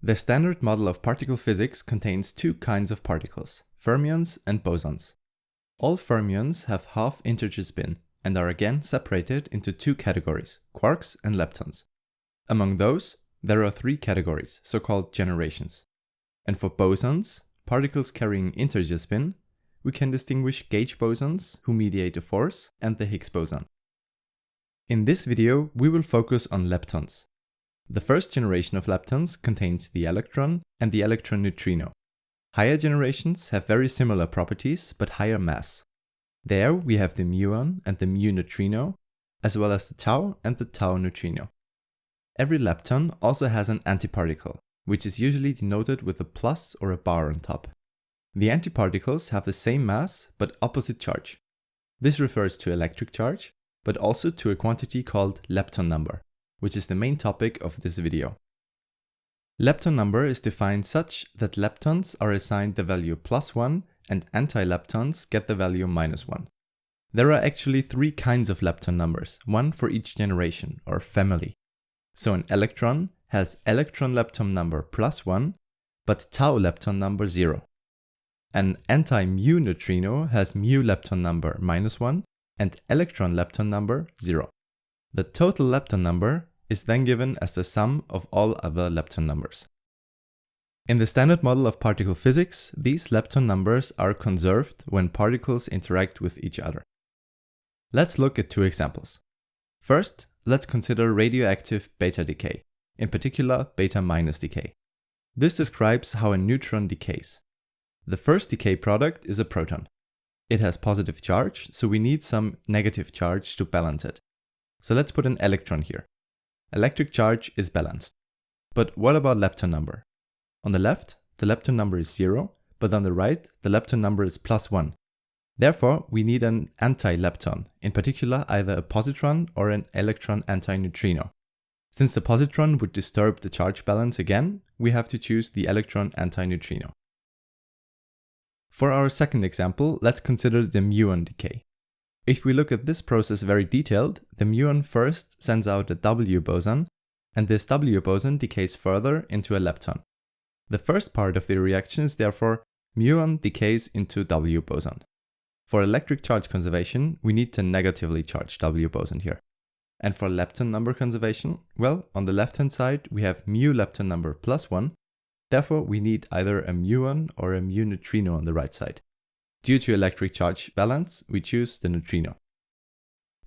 The standard model of particle physics contains two kinds of particles, fermions and bosons. All fermions have half integer spin and are again separated into two categories, quarks and leptons. Among those, there are three categories, so-called generations. And for bosons, particles carrying integer spin, we can distinguish gauge bosons, who mediate a force, and the Higgs boson. In this video, we will focus on leptons. The first generation of leptons contains the electron and the electron neutrino. Higher generations have very similar properties but higher mass. There we have the muon and the mu neutrino, as well as the tau and the tau neutrino. Every lepton also has an antiparticle, which is usually denoted with a plus or a bar on top. The antiparticles have the same mass but opposite charge. This refers to electric charge, but also to a quantity called Lepton number, which is the main topic of this video. Lepton number is defined such that leptons are assigned the value +1 and anti-leptons get the value -1. There are actually three kinds of lepton numbers, one for each generation or family. So an electron has electron lepton number +1, but tau lepton number 0. An anti-mu neutrino has mu lepton number -1 and electron lepton number 0. The total lepton number is then given as the sum of all other lepton numbers. In the standard model of particle physics, these lepton numbers are conserved when particles interact with each other. Let's look at two examples. First, let's consider radioactive beta decay, in particular beta- decay. This describes how a neutron decays. The first decay product is a proton. It has positive charge, so we need some negative charge to balance it. So let's put an electron here. Electric charge is balanced. But what about lepton number? On the left, the lepton number is 0, but on the right, the lepton number is +1. Therefore, we need an anti-lepton, in particular either a positron or an electron antineutrino. Since the positron would disturb the charge balance again, we have to choose the electron antineutrino. For our second example, let's consider the muon decay. If we look at this process very detailed, the muon first sends out a W boson, and this W boson decays further into a lepton. The first part of the reaction is therefore muon decays into W boson. For electric charge conservation, we need to negatively charge W boson here. And for lepton number conservation, well, on the left-hand side we have mu lepton number +1, therefore we need either a muon or a mu neutrino on the right side. Due to electric charge balance, we choose the neutrino.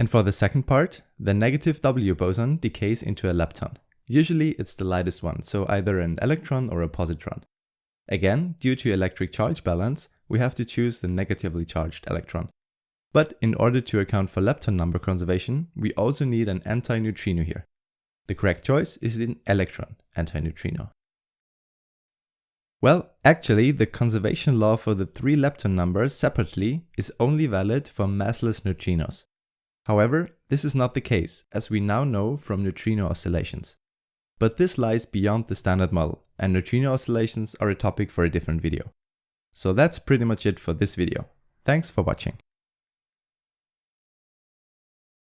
And for the second part, the negative W boson decays into a lepton. Usually it's the lightest one, so either an electron or a positron. Again, due to electric charge balance, we have to choose the negatively charged electron. But in order to account for lepton number conservation, we also need an antineutrino here. The correct choice is an electron antineutrino. Well, actually, the conservation law for the three lepton numbers separately is only valid for massless neutrinos. However, this is not the case, as we now know from neutrino oscillations. But this lies beyond the standard model, and neutrino oscillations are a topic for a different video. So that's pretty much it for this video. Thanks for watching.